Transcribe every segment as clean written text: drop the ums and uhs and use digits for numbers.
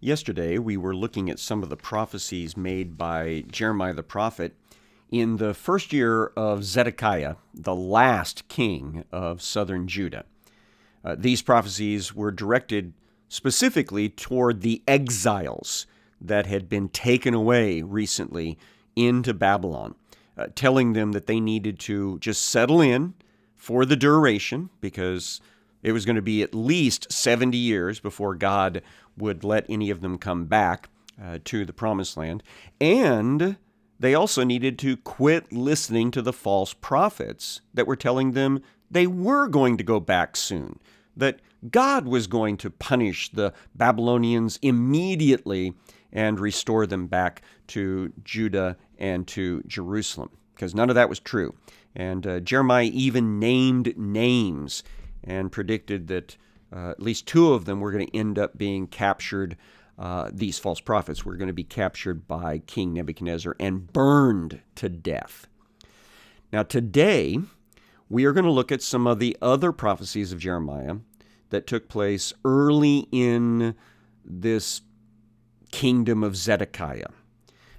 Yesterday, we were looking at some of the prophecies made by Jeremiah the prophet in the first year of Zedekiah, the last king of southern Judah. These prophecies were directed specifically toward the exiles that had been taken away recently into Babylon, telling them that they needed to just settle in for the duration, because it was going to be at least 70 years before God would let any of them come back to the Promised Land. And they also needed to quit listening to the false prophets that were telling them they were going to go back soon, that God was going to punish the Babylonians immediately and restore them back to Judah and to Jerusalem, because none of that was true. And Jeremiah even named names and predicted that at least two of them were going to end up being captured. These false prophets were going to be captured by King Nebuchadnezzar and burned to death. Now today, we are going to look at some of the other prophecies of Jeremiah that took place early in this kingdom of Zedekiah.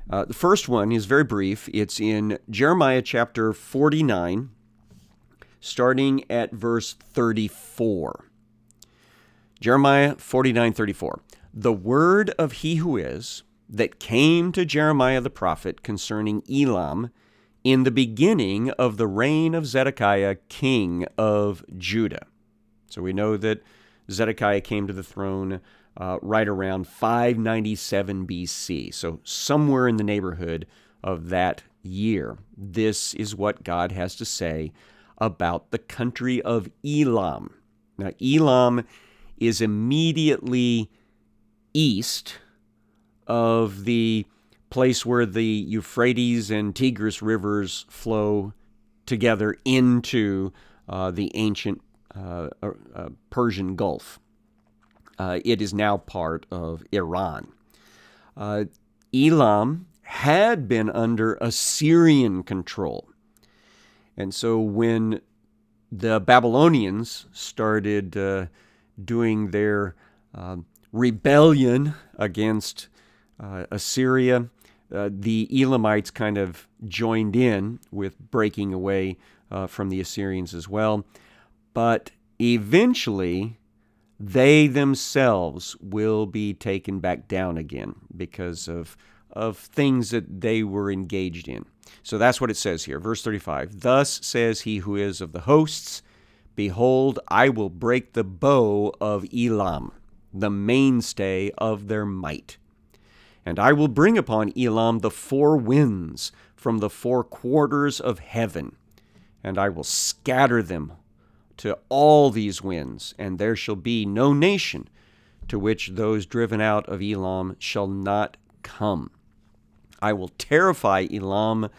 The first one is very brief. It's in Jeremiah chapter 49, starting at verse 34. Jeremiah 49:34. The word of he who is that came to Jeremiah the prophet concerning Elam in the beginning of the reign of Zedekiah, king of Judah. So we know that Zedekiah came to the throne right around 597 BC. So somewhere in the neighborhood of that year, this is what God has to say about the country of Elam. Now, Elam is immediately east of the place where the Euphrates and Tigris rivers flow together into the ancient Persian Gulf. It is now part of Iran. Elam had been under Assyrian control. And so when the Babylonians started doing their rebellion against Assyria, the Elamites kind of joined in with breaking away from the Assyrians as well. But eventually, they themselves will be taken back down again because of things that they were engaged in. So that's what it says here. Verse 35, Thus says he who is of the hosts, Behold, I will break the bow of Elam, the mainstay of their might. And I will bring upon Elam the four winds from the four quarters of heaven, and I will scatter them to all these winds, and there shall be no nation to which those driven out of Elam shall not come. I will terrify Elam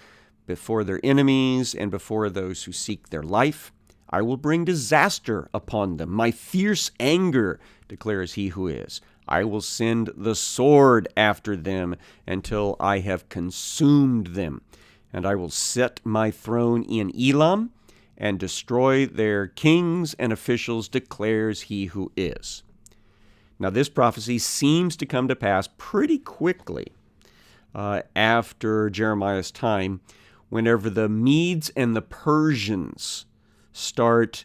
before their enemies and before those who seek their life. I will bring disaster upon them. My fierce anger, declares he who is. I will send the sword after them until I have consumed them. And I will set my throne in Elam and destroy their kings and officials, declares he who is. Now, this prophecy seems to come to pass pretty quickly after Jeremiah's time, whenever the Medes and the Persians start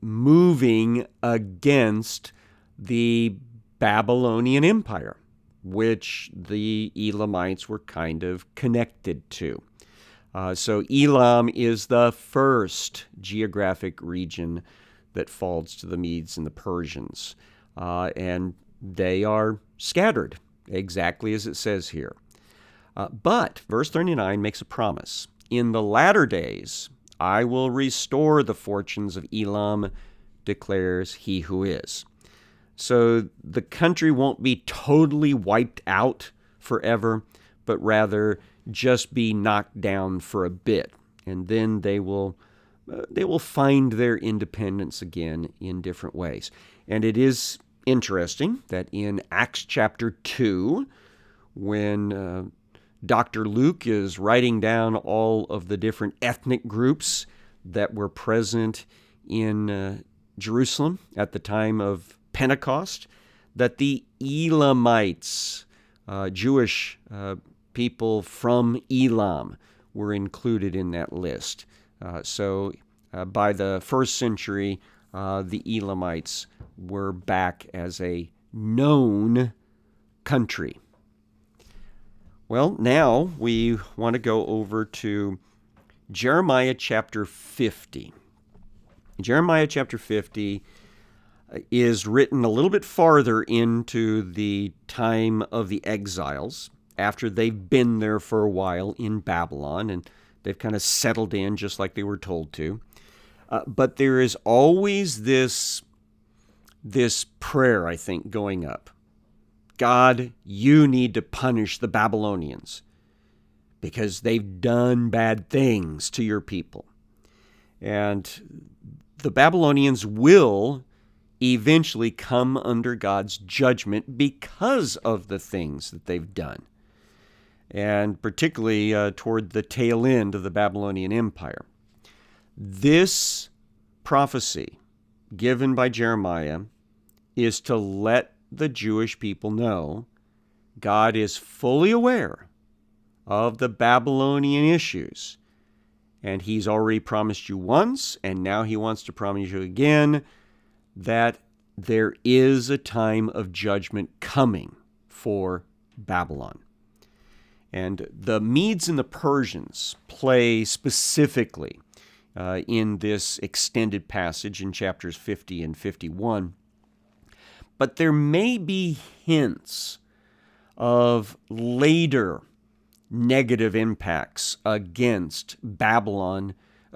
moving against the Babylonian Empire, which the Elamites were kind of connected to. So Elam is the first geographic region that falls to the Medes and the Persians. And they are scattered, exactly as it says here. But verse 39 makes a promise. In the latter days, I will restore the fortunes of Elam, declares he who is. So the country won't be totally wiped out forever, but rather just be knocked down for a bit, and then they will find their independence again in different ways. And it is interesting that in Acts chapter 2, when Dr. Luke is writing down all of the different ethnic groups that were present in Jerusalem at the time of Pentecost, that the Elamites, Jewish people from Elam, were included in that list. So by the first century, the Elamites were back as a known country. Well, now we want to go over to Jeremiah chapter 50. Jeremiah chapter 50 is written a little bit farther into the time of the exiles, after they've been there for a while in Babylon, and they've kind of settled in just like they were told to. But there is always this prayer, I think, going up. God, you need to punish the Babylonians because they've done bad things to your people. And the Babylonians will eventually come under God's judgment because of the things that they've done, and particularly toward the tail end of the Babylonian Empire. This prophecy given by Jeremiah is to let the Jewish people know God is fully aware of the Babylonian issues, and he's already promised you once, and now he wants to promise you again that there is a time of judgment coming for Babylon. And the Medes and the Persians play specifically in this extended passage in chapters 50 and 51. But there may be hints of later negative impacts against Babylon,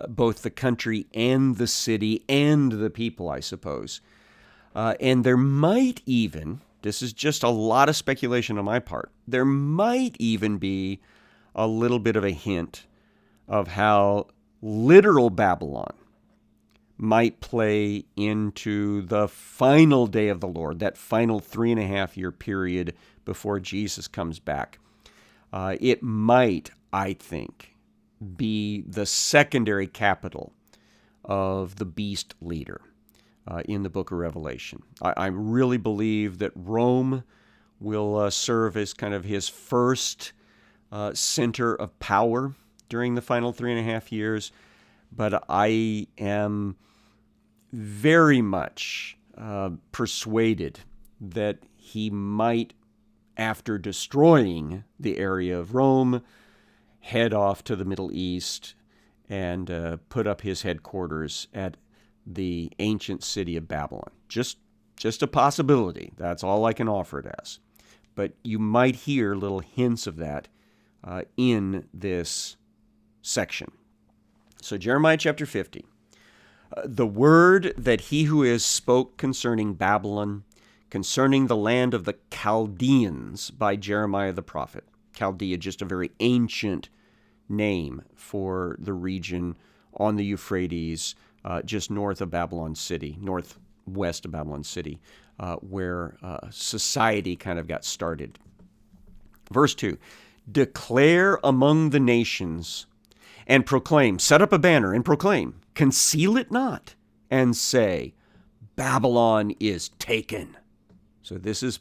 both the country and the city and the people, I suppose. And there might even, this is just a lot of speculation on my part, there might even be a little bit of a hint of how literal Babylon might play into the final day of the Lord, that final 3.5-year period before Jesus comes back. It might, I think, be the secondary capital of the beast leader in the book of Revelation. I really believe that Rome will serve as kind of his first center of power during the final 3.5 years, but I am very much persuaded that he might, after destroying the area of Rome, head off to the Middle East and put up his headquarters at the ancient city of Babylon. Just a possibility. That's all I can offer it as. But you might hear little hints of that in this section. So Jeremiah chapter 50. The word that he who is spoke concerning Babylon, concerning the land of the Chaldeans by Jeremiah the prophet. Chaldea, just a very ancient name for the region on the Euphrates, just north of Babylon City, northwest of Babylon City, where society kind of got started. Verse 2, declare among the nations and proclaim, set up a banner and proclaim, conceal it not, and say, Babylon is taken. So this is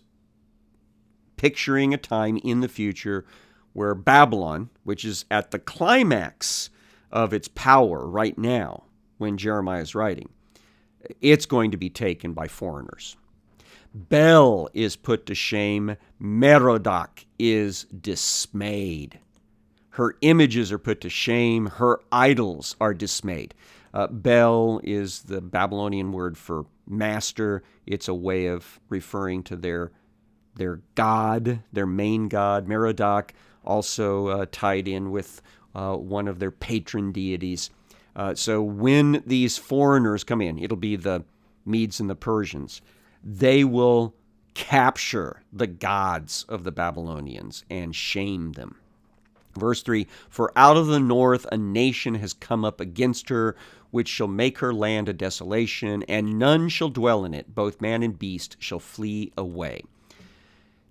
picturing a time in the future where Babylon, which is at the climax of its power right now when Jeremiah is writing, it's going to be taken by foreigners. Bel is put to shame. Merodach is dismayed. Her images are put to shame. Her idols are dismayed. Bel is the Babylonian word for master. It's a way of referring to their god, their main god. Merodach also tied in with one of their patron deities. So when these foreigners come in, it'll be the Medes and the Persians, they will capture the gods of the Babylonians and shame them. Verse 3, for out of the north a nation has come up against her, which shall make her land a desolation, and none shall dwell in it. Both man and beast shall flee away.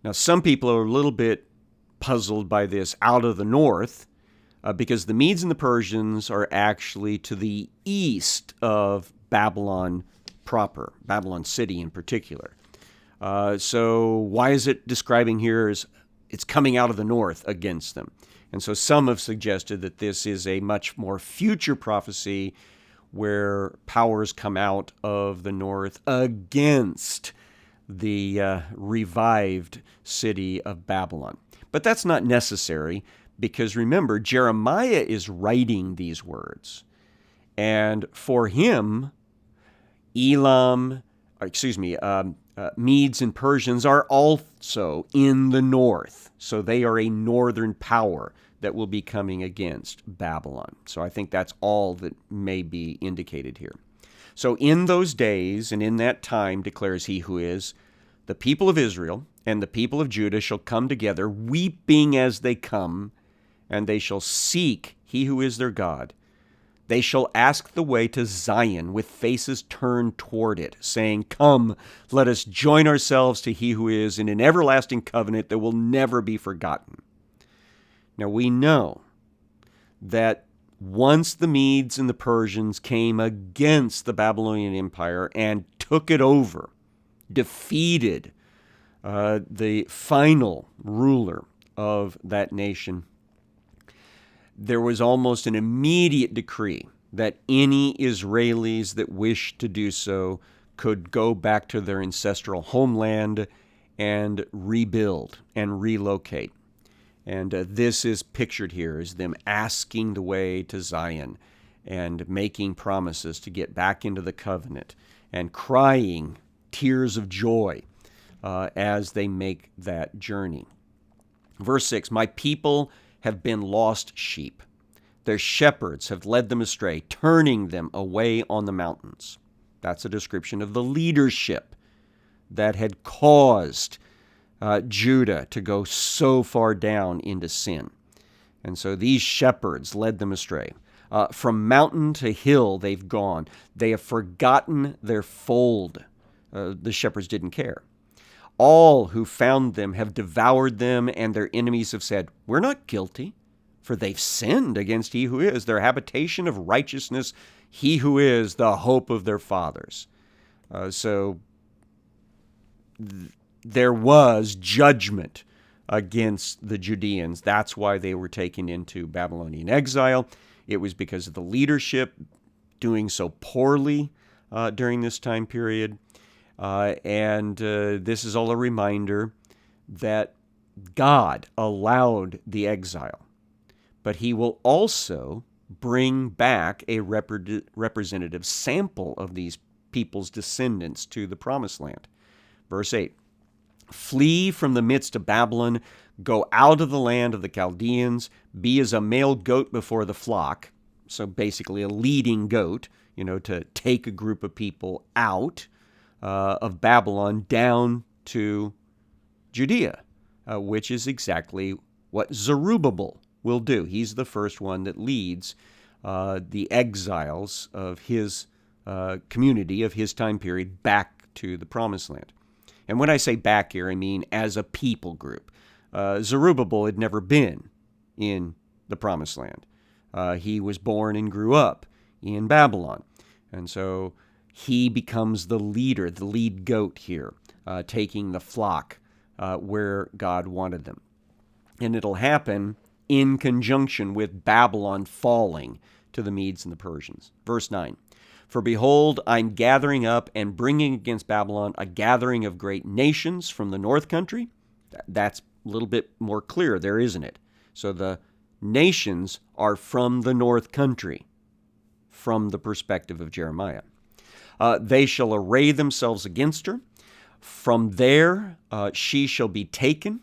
Now, some people are a little bit puzzled by this out of the north, because the Medes and the Persians are actually to the east of Babylon proper, Babylon City in particular. So why is it describing here as it's coming out of the north against them? And so some have suggested that this is a much more future prophecy where powers come out of the north against the revived city of Babylon. But that's not necessary because remember, Jeremiah is writing these words. And for him, Medes and Persians are also in the north. So they are a northern power that will be coming against Babylon. So I think that's all that may be indicated here. So in those days and in that time, declares he who is, the people of Israel and the people of Judah shall come together, weeping as they come, and they shall seek he who is their God. They shall ask the way to Zion with faces turned toward it, saying, Come, let us join ourselves to he who is in an everlasting covenant that will never be forgotten. Now we know that once the Medes and the Persians came against the Babylonian Empire and took it over, defeated the final ruler of that nation, there was almost an immediate decree that any Israelis that wished to do so could go back to their ancestral homeland and rebuild and relocate. And this is pictured here as them asking the way to Zion and making promises to get back into the covenant and crying tears of joy as they make that journey. Verse 6, My people have been lost sheep. Their shepherds have led them astray, turning them away on the mountains. That's a description of the leadership that had caused Judah to go so far down into sin. And so these shepherds led them astray. From mountain to hill they've gone. They have forgotten their fold. The shepherds didn't care. All who found them have devoured them, and their enemies have said, We're not guilty, for they've sinned against he who is their habitation of righteousness, he who is the hope of their fathers. There was judgment against the Judeans. That's why they were taken into Babylonian exile. It was because of the leadership doing so poorly during this time period. And this is all a reminder that God allowed the exile, but he will also bring back a representative sample of these people's descendants to the promised land. Verse 8, Flee from the midst of Babylon, go out of the land of the Chaldeans, be as a male goat before the flock. So basically a leading goat, to take a group of people out of Babylon down to Judea, which is exactly what Zerubbabel will do. He's the first one that leads the exiles of his community, of his time period, back to the promised land. And when I say back here, I mean as a people group. Zerubbabel had never been in the promised land. He was born and grew up in Babylon. And so he becomes the leader, the lead goat here, taking the flock where God wanted them. And it'll happen in conjunction with Babylon falling to the Medes and the Persians. Verse 9, For behold, I'm gathering up and bringing against Babylon a gathering of great nations from the north country. That's a little bit more clear there, isn't it? So the nations are from the north country, from the perspective of Jeremiah. They shall array themselves against her. From there she shall be taken.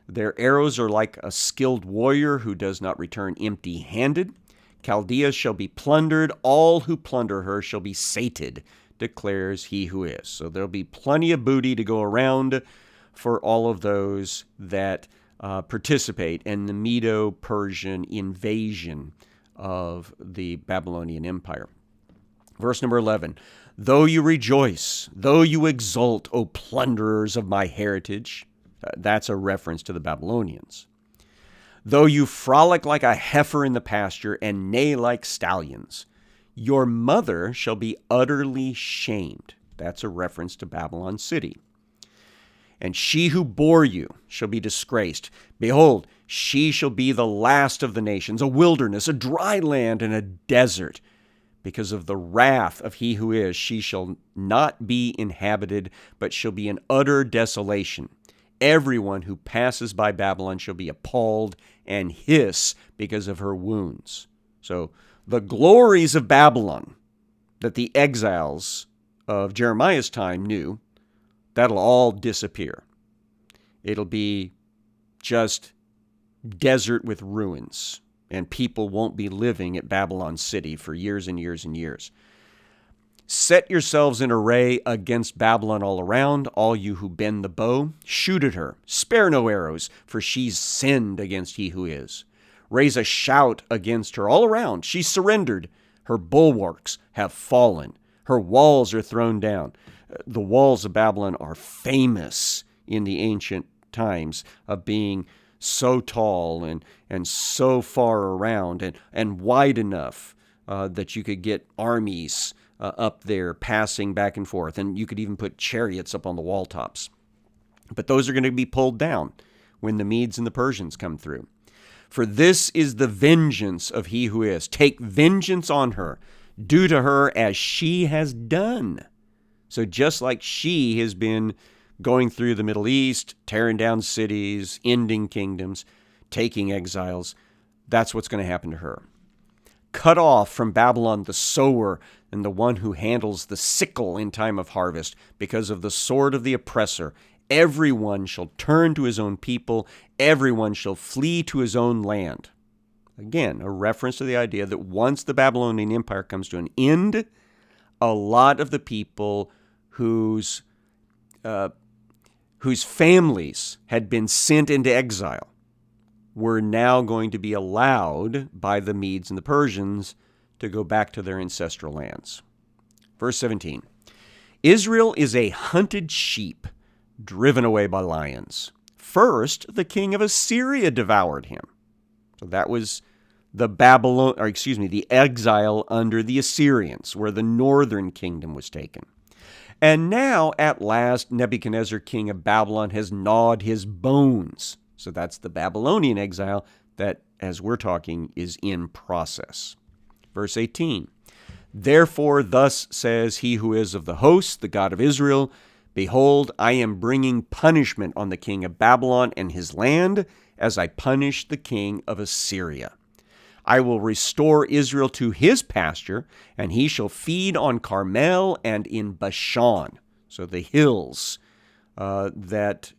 Their arrows are like a skilled warrior who does not return empty-handed. Chaldea shall be plundered. All who plunder her shall be sated, declares he who is. So there'll be plenty of booty to go around for all of those that participate in the Medo-Persian invasion of the Babylonian Empire. Verse number 11, Though you rejoice, though you exult, O plunderers of my heritage, that's a reference to the Babylonians. Though you frolic like a heifer in the pasture and neigh like stallions, your mother shall be utterly shamed. That's a reference to Babylon City. and she who bore you shall be disgraced. Behold, she shall be the last of the nations, a wilderness, a dry land, and a desert. Because of the wrath of he who is, she shall not be inhabited, but shall be an utter desolation. Everyone who passes by Babylon shall be appalled and hiss because of her wounds. So the glories of Babylon that the exiles of Jeremiah's time knew, that'll all disappear. It'll be just desert with ruins, and people won't be living at Babylon City for years and years and years. Set yourselves in array against Babylon all around, all you who bend the bow. Shoot at her. Spare no arrows, for she's sinned against he who is. Raise a shout against her all around. She's surrendered. Her bulwarks have fallen. Her walls are thrown down. The walls of Babylon are famous in the ancient times of being so tall and so far around and wide enough that you could get armies up there passing back and forth. And you could even put chariots up on the wall tops. But those are going to be pulled down when the Medes and the Persians come through. For this is the vengeance of he who is. Take vengeance on her. Do to her as she has done. So just like she has been going through the Middle East, tearing down cities, ending kingdoms, taking exiles, that's what's going to happen to her. Cut off from Babylon the sower and the one who handles the sickle in time of harvest, because of the sword of the oppressor. Everyone shall turn to his own people. Everyone shall flee to his own land. Again, a reference to the idea that once the Babylonian Empire comes to an end, a lot of the people whose families had been sent into exile were now going to be allowed by the Medes and the Persians to go back to their ancestral lands. Verse 17, Israel is a hunted sheep driven away by lions. First, the king of Assyria devoured him. So that was the exile under the Assyrians, where the northern kingdom was taken. And now, at last, Nebuchadnezzar, king of Babylon, has gnawed his bones. So that's the Babylonian exile that, as we're talking, is in process. Verse 18, Therefore thus says he who is of the host, the God of Israel, Behold, I am bringing punishment on the king of Babylon and his land, as I punished the king of Assyria. I will restore Israel to his pasture, and he shall feed on Carmel and in Bashan. So the hills that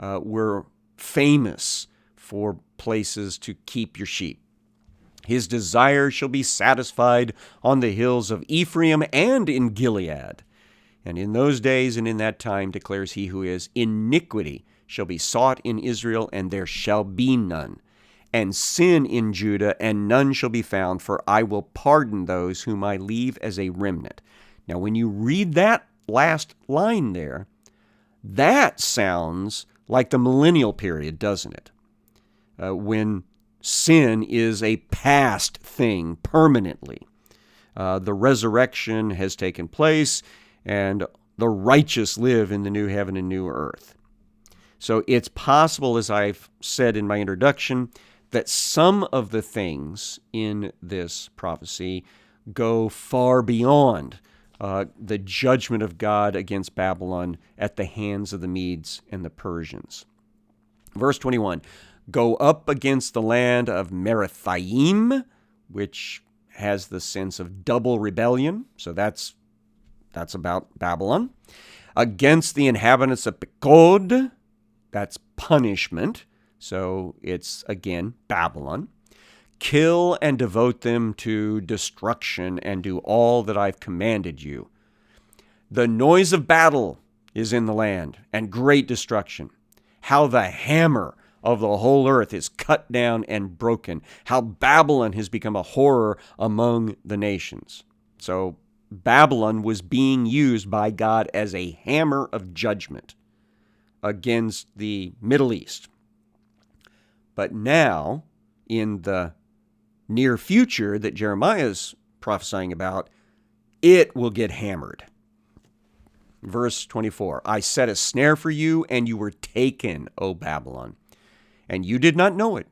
were famous for places to keep your sheep. His desire shall be satisfied on the hills of Ephraim and in Gilead. And in those days and in that time, declares he who is, iniquity shall be sought in Israel, and there shall be none. And sin in Judah, and none shall be found, for I will pardon those whom I leave as a remnant. Now, when you read that last line there, that sounds like the millennial period, doesn't it? When sin is a past thing permanently. The resurrection has taken place, and the righteous live in the new heaven and new earth. So it's possible, as I've said in my introduction, that some of the things in this prophecy go far beyond the judgment of God against Babylon at the hands of the Medes and the Persians. Verse 21, Go up against the land of Merathaim, which has the sense of double rebellion, so that's about Babylon. Against the inhabitants of Pekod, that's punishment, so it's, again, Babylon. Kill and devote them to destruction, and do all that I've commanded you. The noise of battle is in the land, and great destruction. How the hammer of the whole earth is cut down and broken. How Babylon has become a horror among the nations. So Babylon was being used by God as a hammer of judgment against the Middle East. But now, in the near future that Jeremiah is prophesying about, it will get hammered. Verse 24, I set a snare for you, and you were taken, O Babylon, and you did not know it.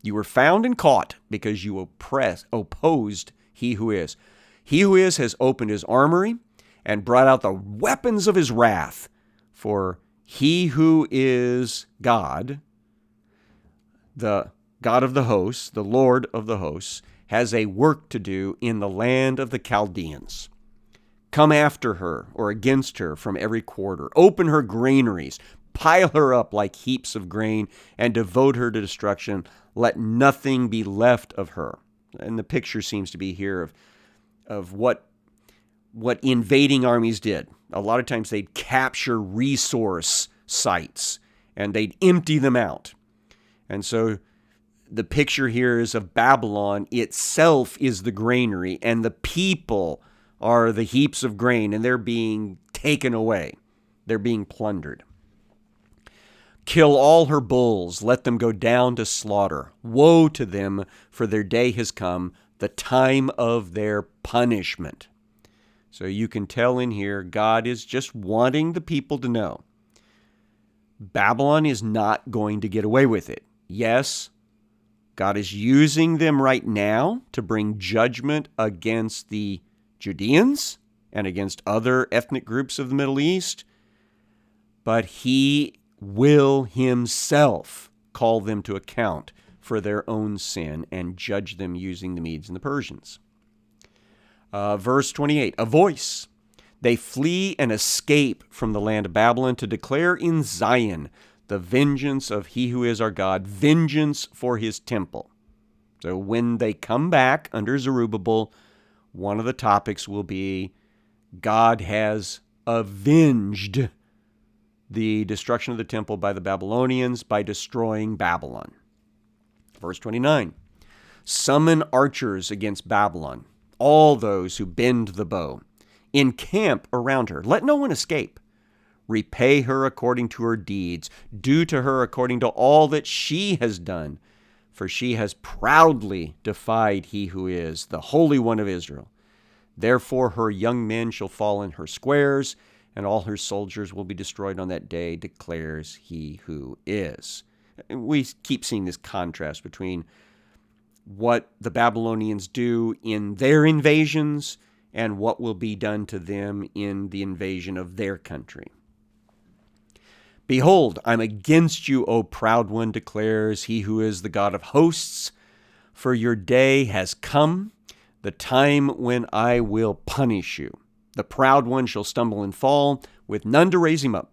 You were found and caught because you opposed he who is. He who is has opened his armory and brought out the weapons of his wrath. For he who is God, the God of the hosts, the Lord of the hosts, has a work to do in the land of the Chaldeans. Come after her or against her from every quarter. Open her granaries. Pile her up like heaps of grain and devote her to destruction. Let nothing be left of her. And the picture seems to be here of what invading armies did. A lot of times they'd capture resource sites and they'd empty them out. And so the picture here is of Babylon itself is the granary, and the people are the heaps of grain, and they're being taken away. They're being plundered. Kill all her bulls, let them go down to slaughter. Woe to them, for their day has come, the time of their punishment. So you can tell in here, God is just wanting the people to know Babylon is not going to get away with it. Yes, God is using them right now to bring judgment against the Judeans and against other ethnic groups of the Middle East, but he will himself call them to account for their own sin and judge them using the Medes and the Persians. Verse 28, a voice. They flee and escape from the land of Babylon to declare in Zion the vengeance of he who is our God, vengeance for his temple. So when they come back under Zerubbabel, one of the topics will be God has avenged the destruction of the temple by the Babylonians by destroying Babylon. Verse 29, summon archers against Babylon, all those who bend the bow. Encamp around her, let no one escape. Repay her according to her deeds. Do to her according to all that she has done. For she has proudly defied he who is, the Holy One of Israel. Therefore her young men shall fall in her squares, and all her soldiers will be destroyed on that day, declares he who is. We keep seeing this contrast between what the Babylonians do in their invasions and what will be done to them in the invasion of their country. Behold, I'm against you, O proud one, declares he who is the God of hosts. For your day has come, the time when I will punish you. The proud one shall stumble and fall, with none to raise him up.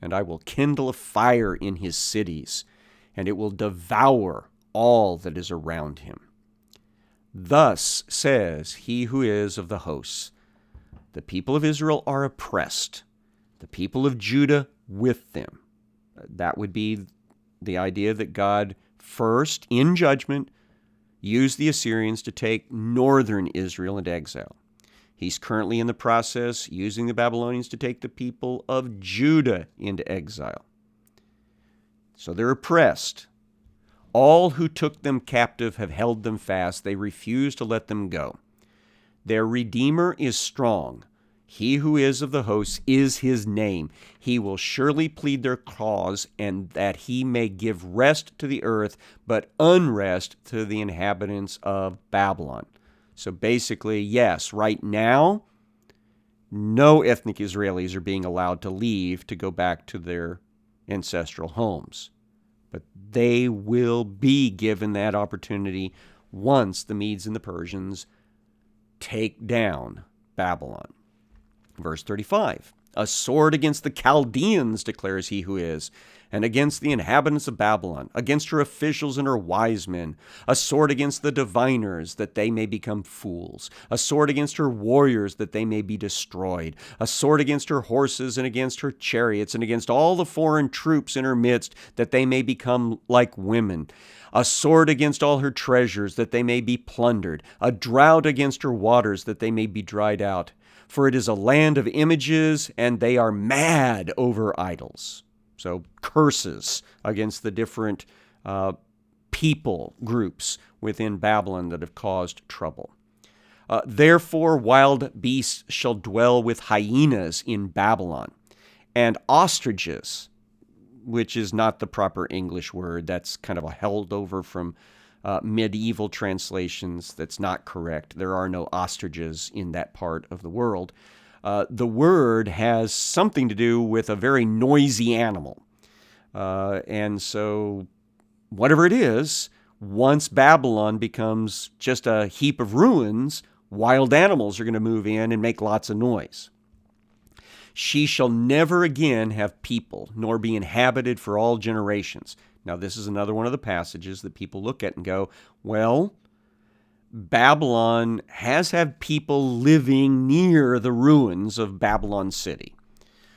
And I will kindle a fire in his cities, and it will devour all that is around him. Thus says he who is of the hosts, the people of Israel are oppressed, the people of Judah with them. That would be the idea that God first, in judgment, used the Assyrians to take northern Israel into exile. He's currently in the process using the Babylonians to take the people of Judah into exile. So they're oppressed. All who took them captive have held them fast. They refuse to let them go. Their Redeemer is strong. He who is of the hosts is his name. He will surely plead their cause, and that he may give rest to the earth, but unrest to the inhabitants of Babylon. So basically, yes, right now, no ethnic Israelis are being allowed to leave to go back to their ancestral homes. But they will be given that opportunity once the Medes and the Persians take down Babylon. Verse 35, a sword against the Chaldeans, declares he who is, and against the inhabitants of Babylon, against her officials and her wise men, a sword against the diviners, that they may become fools, a sword against her warriors, that they may be destroyed, a sword against her horses and against her chariots, and against all the foreign troops in her midst, that they may become like women, a sword against all her treasures, that they may be plundered, a drought against her waters, that they may be dried out. For it is a land of images, and they are mad over idols. So curses against the different people groups within Babylon that have caused trouble. Therefore wild beasts shall dwell with hyenas in Babylon, and ostriches, which is not the proper English word. That's kind of a held over from medieval translations. That's not correct. There are no ostriches in that part of the world. The word has something to do with a very noisy animal. And so whatever it is, once Babylon becomes just a heap of ruins, wild animals are going to move in and make lots of noise. She shall never again have people, nor be inhabited for all generations. Now, this is another one of the passages that people look at and go, well, Babylon has had people living near the ruins of Babylon City.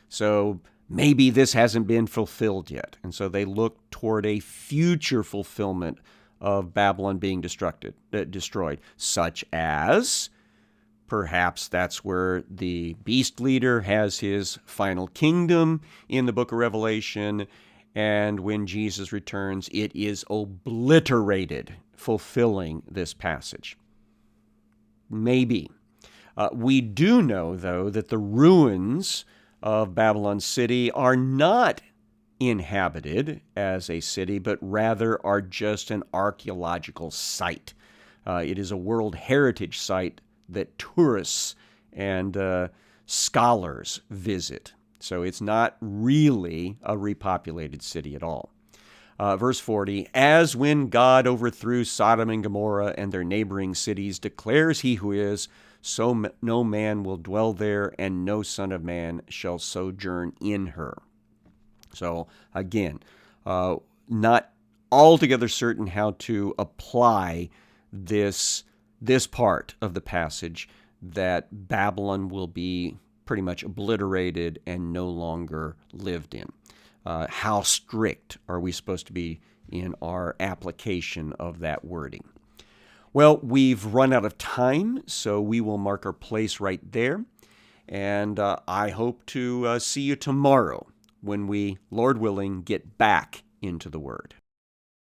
So maybe this hasn't been fulfilled yet. And so they look toward a future fulfillment of Babylon being destroyed, such as perhaps that's where the beast leader has his final kingdom in the book of Revelation, and when Jesus returns, it is obliterated, fulfilling this passage. Maybe. We do know, though, that the ruins of Babylon City are not inhabited as a city, but rather are just an archaeological site. It is a World Heritage Site that tourists and scholars visit. So it's not really a repopulated city at all. Verse 40, as when God overthrew Sodom and Gomorrah and their neighboring cities, declares he who is, so no man will dwell there, and no son of man shall sojourn in her. So again, not altogether certain how to apply this part of the passage, that Babylon will be pretty much obliterated and no longer lived in. How strict are we supposed to be in our application of that wording? Well, we've run out of time, so we will mark our place right there. And I hope to see you tomorrow when we, Lord willing, get back into the Word.